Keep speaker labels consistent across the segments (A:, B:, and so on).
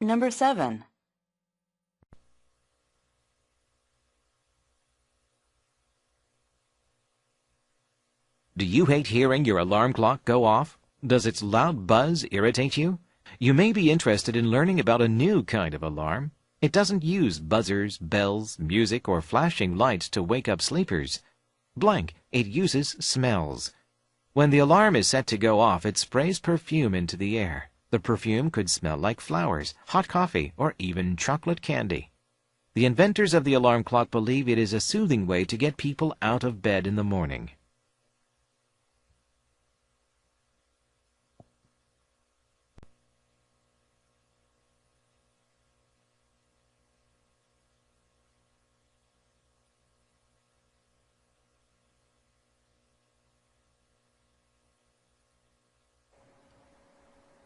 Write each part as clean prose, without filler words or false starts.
A: Number 7.
B: Do you hate hearing your alarm clock go off? Does its loud buzz irritate you? You may be interested in learning about a new kind of alarm. It doesn't use buzzers, bells, music, or flashing lights to wake up sleepers. Blank, it uses smells. When the alarm is set to go off, it sprays perfume into the air. The perfume could smell like flowers, hot coffee, or even chocolate candy. The inventors of the alarm clock believe it is a soothing way to get people out of bed in the morning.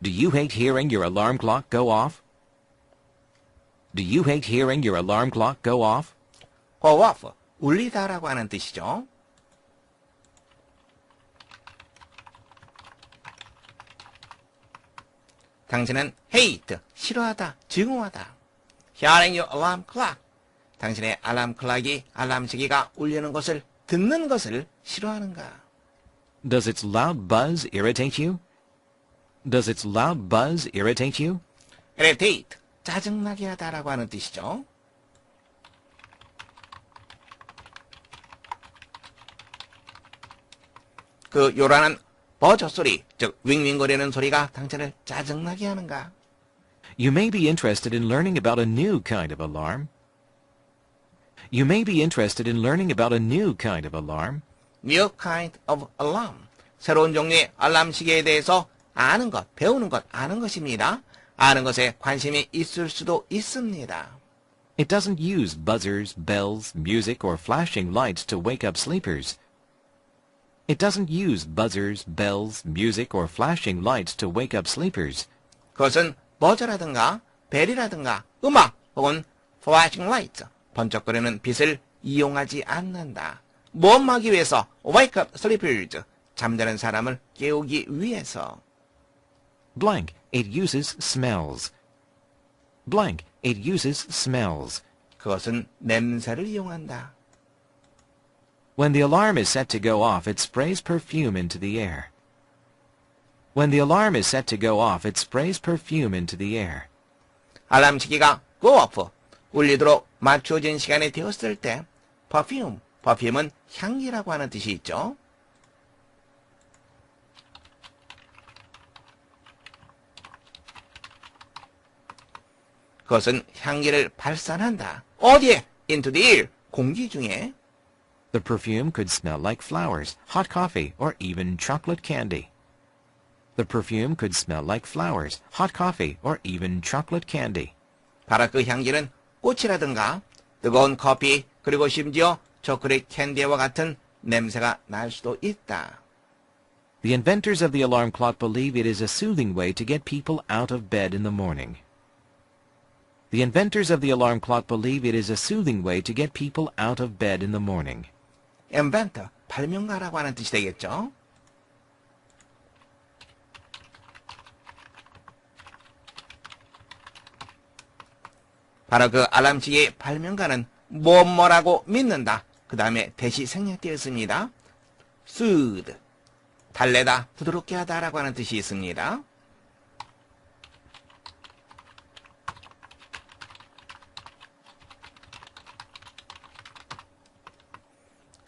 B: Do you hate hearing your alarm clock go off? Do you hate hearing your alarm clock go off?
C: go off, 울리다라고 하는 뜻이죠. 당신은 hate, 싫어하다, 증오하다. Hearing your alarm clock. 당신의 알람 클락이, 알람 시계가 울리는 것을, 듣는 것을 싫어하는가?
B: Does its loud buzz irritate you? Does its loud buzz irritate you?
C: irritate, 짜증나게 하다라고 하는 뜻이죠. 그 요란한 버저 소리, 즉 윙윙거리는 소리가 당신을 짜증나게 하는가?
B: You may be interested in learning about a new kind of alarm. You may be interested in learning about a new kind of alarm.
C: New kind of alarm. 새로운 종류의 알람 시계에 대해서 아는 것, 배우는 것, 아는 것입니다. 아는 것에 관심이 있을 수도 있습니다.
B: It doesn't use buzzers, bells, music, or flashing lights to wake up sleepers. It doesn't use buzzers, bells, music, or flashing lights to wake up sleepers.
C: 그것은 버저라든가 벨이라든가 음악 혹은 flashing lights, 번쩍거리는 빛을 이용하지 않는다. 무엇 하기 위해서? wake up sleepers, 잠자는 사람을 깨우기 위해서.
B: Blank, it uses smells. Blank, it uses smells.
C: 그것은 냄새를 이용한다.
B: When the alarm is set to go off, it sprays perfume into the air. When the alarm is set to go off, it sprays perfume into the air.
C: 알람 시계가 go off, 울리도록 맞춰진 시간이 되었을 때 perfume, perfume은 향기라고 하는 뜻이 있죠. 그것은 향기를 발산한다. 어디에? into the air, 공기 중에.
B: The perfume could smell like flowers, hot coffee, or even chocolate candy. The perfume could smell like flowers, hot coffee, or even chocolate candy.
C: 바로 그 향기는 꽃이라든가 뜨거운 커피 그리고 심지어 초콜릿 캔디와 같은 냄새가 날 수도 있다.
B: The inventors of the alarm clock believe it is a soothing way to get people out of bed in the morning. The inventors of the alarm clock believe it is a soothing way to get people out of bed in the morning.
C: inventor, 발명가라고 하는 뜻이 되겠죠. 바로 그 알람시계의 발명가는 뭐라고 믿는다. 그 다음에 대시 생략되었습니다. soothe, 달래다, 부드럽게 하다라고 하는 뜻이 있습니다.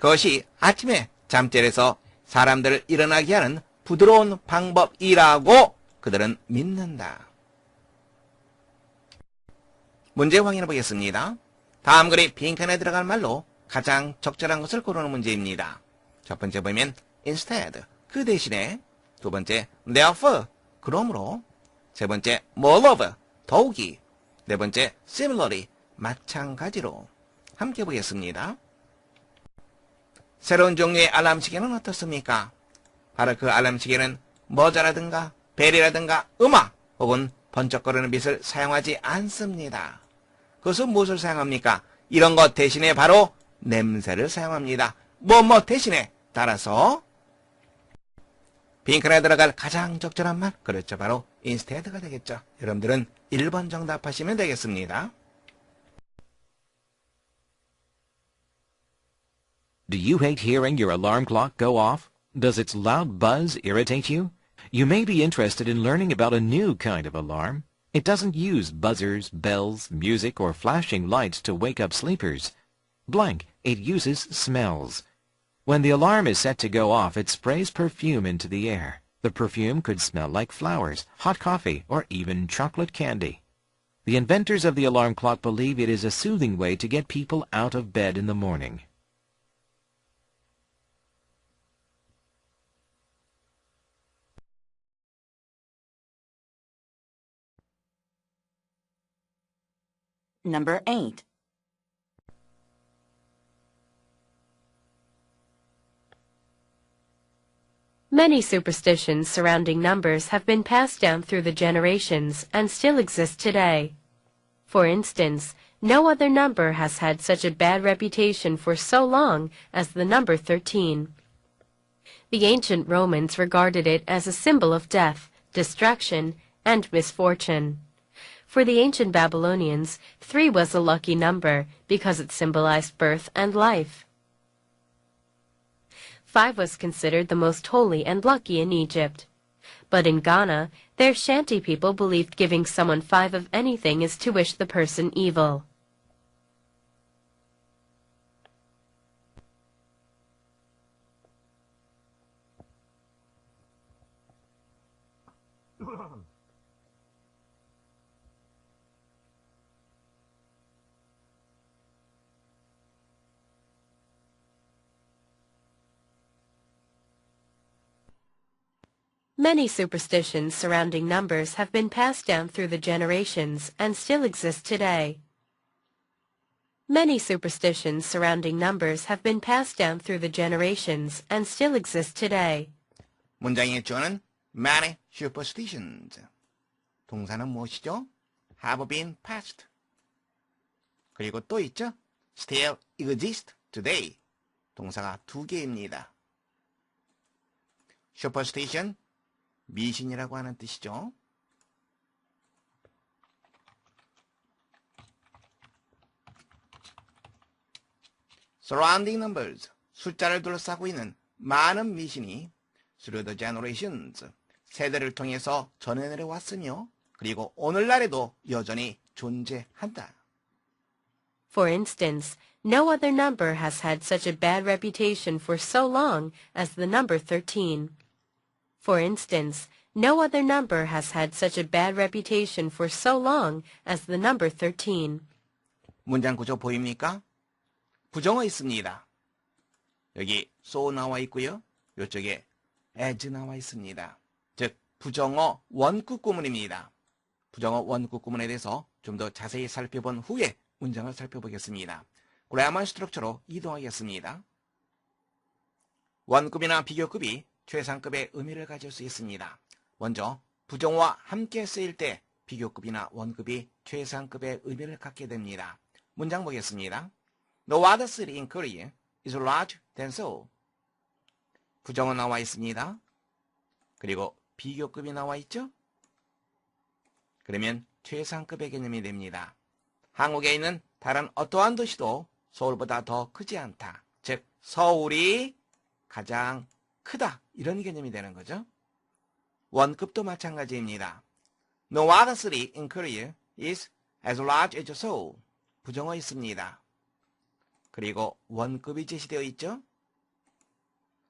C: 그것이 아침에 잠자리에서 사람들을 일어나게 하는 부드러운 방법이라고 그들은 믿는다. 문제 확인해 보겠습니다. 다음 글이 빈칸에 들어갈 말로 가장 적절한 것을 고르는 문제입니다. 첫 번째 보면 instead, 그 대신에, 두 번째 therefore, 그러므로, 세 번째 moreover, 더욱이, 네 번째 similarly, 마찬가지로. 함께 보겠습니다. 새로운 종류의 알람 시계는 어떻습니까? 바로 그 알람 시계는 모자라든가 벨이라든가 음악 혹은 번쩍거리는 빛을 사용하지 않습니다. 그것은 무엇을 사용합니까? 이런 것 대신에 바로 냄새를 사용합니다. 뭐뭐 대신에 따라서 빈칸에 들어갈 가장 적절한 말, 그렇죠. 바로 instead가 되겠죠. 여러분들은 1번 정답하시면 되겠습니다.
B: Do you hate hearing your alarm clock go off? Does its loud buzz irritate you? You may be interested in learning about a new kind of alarm. It doesn't use buzzers, bells, music, or flashing lights to wake up sleepers. Blank, it uses smells. When the alarm is set to go off, it sprays perfume into the air. The perfume could smell like flowers, hot coffee, or even chocolate candy. The inventors of the alarm clock believe it is a soothing way to get people out of bed in the morning.
A: Number 8.
D: Many superstitions surrounding numbers have been passed down through the generations and still exist today. For instance, no other number has had such a bad reputation for so long as the number 13. The ancient Romans regarded it as a symbol of death, destruction, and misfortune. For the ancient Babylonians, 3 was a lucky number because it symbolized birth and life. 5 was considered the most holy and lucky in Egypt. But in Ghana, their Shanti people believed giving someone 5 of anything is to wish the person evil. Many superstitions surrounding numbers have been passed down through the generations and still exist today. Many superstitions surrounding numbers have been passed down through the generations and still exist today.
C: 문장의 주어는 many superstitions. 동사는 무엇이죠? have been passed. 그리고 또 있죠? still exist today. 동사가 2개입니다. superstition, 미신이라고 하는 뜻이죠. surrounding numbers, 숫자를 둘러싸고 있는 많은 미신이 through the generations, 세대를 통해서 전해내려 왔으며 그리고 오늘날에도 여전히 존재한다.
D: For instance, no other number has had such a bad reputation for so long as the number 13. For instance, no other number has had such a bad reputation for so long as the number 13.
C: 문장 구조 보입니까? 부정어 있습니다. 여기 so 나와 있고요. 이쪽에 as 나와 있습니다. 즉 부정어 원급 구문입니다. 부정어 원급 구문에 대해서 좀 더 자세히 살펴본 후에 문장을 살펴보겠습니다. 그래머 스트럭처로 이동하겠습니다. 원급이나 비교급이 최상급의 의미를 가질 수 있습니다. 먼저 부정어와 함께 쓰일 때 비교급이나 원급이 최상급의 의미를 갖게 됩니다. 문장 보겠습니다. No other city in Korea is larger than Seoul. 부정어 나와 있습니다. 그리고 비교급이 나와 있죠? 그러면 최상급의 개념이 됩니다. 한국에 있는 다른 어떠한 도시도 서울보다 더 크지 않다. 즉 서울이 가장 크다. 이런 개념이 되는 거죠. 원급도 마찬가지입니다. No other city in Korea is as large as Seoul. 부정어 있습니다. 그리고 원급이 제시되어 있죠.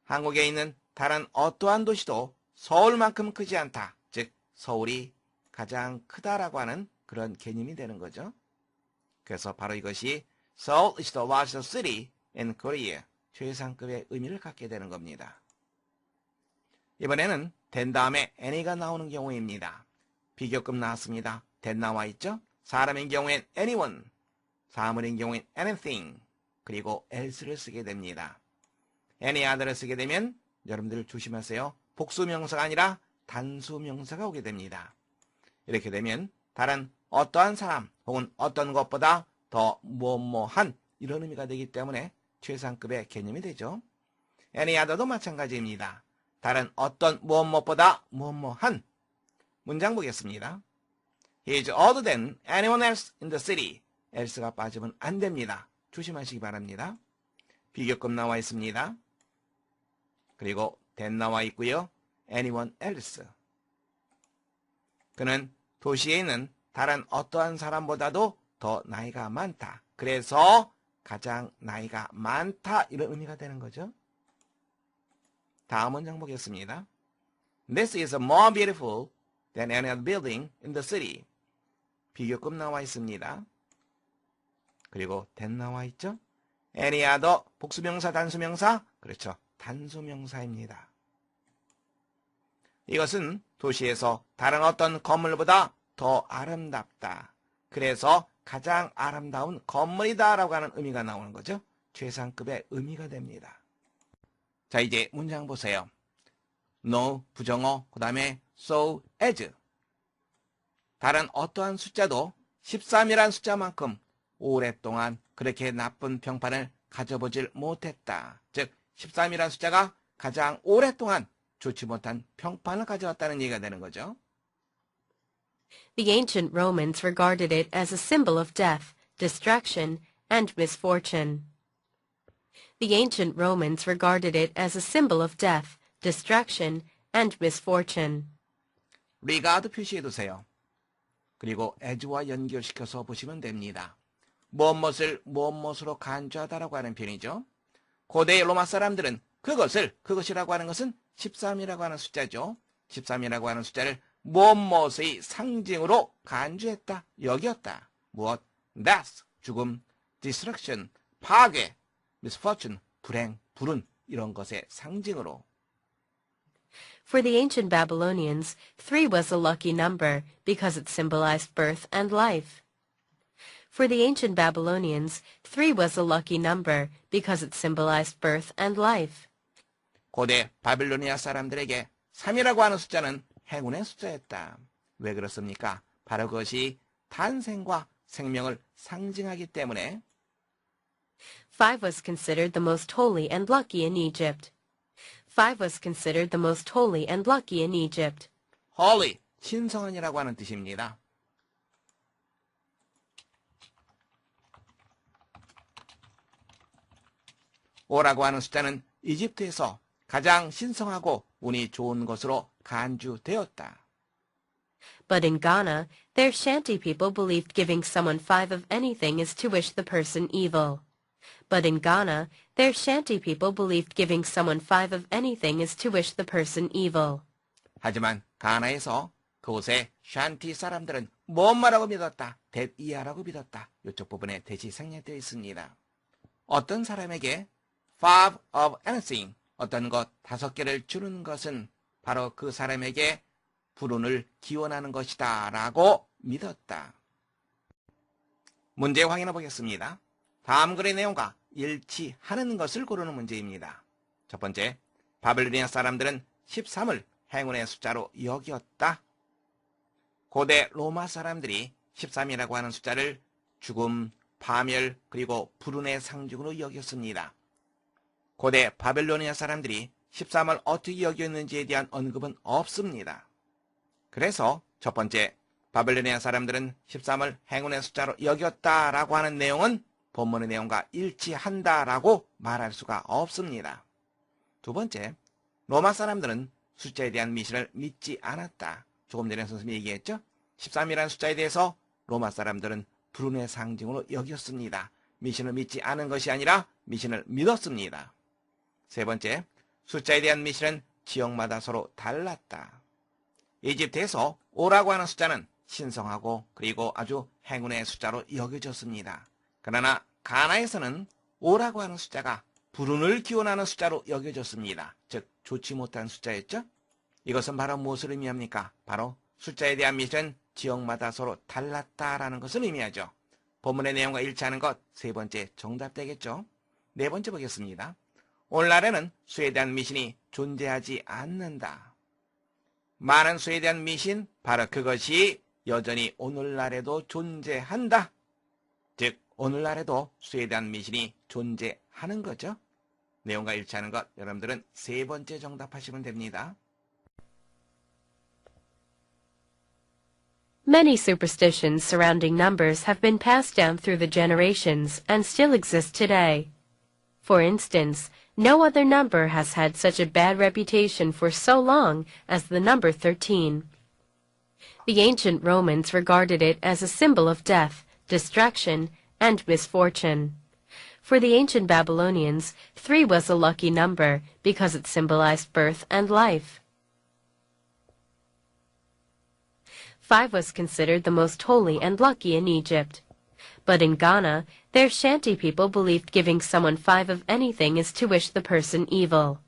C: 한국에 있는 다른 어떠한 도시도 서울만큼 크지 않다. 즉 서울이 가장 크다라고 하는 그런 개념이 되는 거죠. 그래서 바로 이것이 Seoul is the largest city in Korea. 최상급의 의미를 갖게 되는 겁니다. 이번에는 된 다음에 any가 나오는 경우입니다. 비교급 나왔습니다. that 나와 있죠. 사람인 경우엔 anyone, 사물인 경우엔 anything, 그리고 else를 쓰게 됩니다. any other를 쓰게 되면 여러분들 조심하세요. 복수명사가 아니라 단수명사가 오게 됩니다. 이렇게 되면 다른 어떠한 사람 혹은 어떤 것보다 더 뭐뭐한 이런 의미가 되기 때문에 최상급의 개념이 되죠. any other도 마찬가지입니다. 다른 어떤 무엇무엇보다 무엇무엇한. 문장 보겠습니다. He is older than anyone else in the city. else가 빠지면 안 됩니다. 조심하시기 바랍니다. 비교급 나와 있습니다. 그리고 than 나와 있고요. anyone else. 그는 도시에 있는 다른 어떠한 사람보다도 더 나이가 많다. 그래서 가장 나이가 많다. 이런 의미가 되는 거죠. 다음 문장 보겠습니다. This is more beautiful than any other building in the city. 비교급 나와 있습니다. 그리고 than 나와 있죠. any other 복수명사 단수명사? 그렇죠. 단수명사입니다. 이것은 도시에서 다른 어떤 건물보다 더 아름답다. 그래서 가장 아름다운 건물이다 라고 하는 의미가 나오는 거죠. 최상급의 의미가 됩니다. 자, 이제 문장 보세요. no, 부정어, 그 다음에 so as. 다른 어떠한 숫자도 13이란 숫자만큼 오랫동안 그렇게 나쁜 평판을 가져보질 못했다. 즉 13이란 숫자가 가장 오랫동안 좋지 못한 평판을 가져왔다는 얘기가 되는 거죠.
D: The ancient Romans regarded it as a symbol of death, destruction, and misfortune. The ancient Romans regarded it as a symbol of death, destruction, and misfortune.
C: regard 표시해두세요. 그리고 as와 연결시켜서 보시면 됩니다. 무엇무엇을 무엇무엇으로 간주하다라고 하는 표현이죠. 고대 로마 사람들은 그것이라고 하는 것은 13이라고 하는 숫자죠. 13이라고 하는 숫자를 무엇무엇의 상징으로 간주했다, 여겼다. 무엇? death, 죽음, destruction, 파괴, misfortune, 불행, 불운, 이런 것의 상징으로.
D: For the ancient Babylonians, 3 was a lucky number because it symbolized birth and life. For the ancient Babylonians, 3 was a lucky number because it symbolized birth and life.
C: 고대 바빌로니아 사람들에게 3이라고 하는 숫자는 행운의 숫자였다. 왜 그렇습니까? 바로 그것이 탄생과 생명을 상징하기 때문에.
D: 5 was considered the most holy and lucky in Egypt. 5 was considered the most holy and lucky in Egypt.
C: holy, 신성한이라고 하는 뜻입니다. 오라고 하는 숫자는 이집트에서 가장 신성하고 운이 좋은 것으로 간주되었다.
D: But in Ghana, their Shanti people believed giving someone 5 of anything is to wish the person evil. But in Ghana, their Shanti people believed giving someone 5 of anything is to wish the person evil.
C: 하지만 가나에서 그곳의 샨티 사람들은 뭐뭐라고 믿었다. 대이야라고 믿었다. 이쪽 부분에 대시 생략되어 있습니다. 어떤 사람에게 5 of anything, 어떤 것 5개를 주는 것은 바로 그 사람에게 불운을 기원하는 것이다 라고 믿었다. 문제 확인해 보겠습니다. 다음 글의 내용과 일치하는 것을 고르는 문제입니다. 첫 번째, 바빌로니아 사람들은 13을 행운의 숫자로 여겼다. 고대 로마 사람들이 13이라고 하는 숫자를 죽음, 파멸, 그리고 불운의 상징으로 여겼습니다. 고대 바빌로니아 사람들이 13을 어떻게 여겼는지에 대한 언급은 없습니다. 그래서 첫 번째, 바빌로니아 사람들은 13을 행운의 숫자로 여겼다라고 하는 내용은 본문의 내용과 일치한다라고 말할 수가 없습니다. 두 번째, 로마 사람들은 숫자에 대한 미신을 믿지 않았다. 조금 전에 선생님이 얘기했죠? 13이라는 숫자에 대해서 로마 사람들은 불운의 상징으로 여겼습니다. 미신을 믿지 않은 것이 아니라 미신을 믿었습니다. 세 번째, 숫자에 대한 미신은 지역마다 서로 달랐다. 이집트에서 5라고 하는 숫자는 신성하고 그리고 아주 행운의 숫자로 여겨졌습니다. 그러나 가나에서는 5라고 하는 숫자가 불운을 기원하는 숫자로 여겨졌습니다. 즉 좋지 못한 숫자였죠. 이것은 바로 무엇을 의미합니까? 바로 숫자에 대한 미신은 지역마다 서로 달랐다라는 것을 의미하죠. 본문의 내용과 일치하는 것 세 번째 정답 되겠죠. 네 번째 보겠습니다. 오늘날에는 수에 대한 미신이 존재하지 않는다. 많은 수에 대한 미신, 바로 그것이 여전히 오늘날에도 존재한다. 즉 오늘날에도 수에 대한 미신이 존재하는 거죠. 내용과 일치하는 것 여러분들은 세 번째 정답하시면 됩니다.
D: Many superstitions surrounding numbers have been passed down through the generations and still exist today. For instance, no other number has had such a bad reputation for so long as the number 13. The ancient Romans regarded it as a symbol of death, destruction, and misfortune. For the ancient Babylonians, 3 was a lucky number because it symbolized birth and life. 5 was considered the most holy and lucky in Egypt. But in Ghana, their Shanti people believed giving someone 5 of anything is to wish the person evil.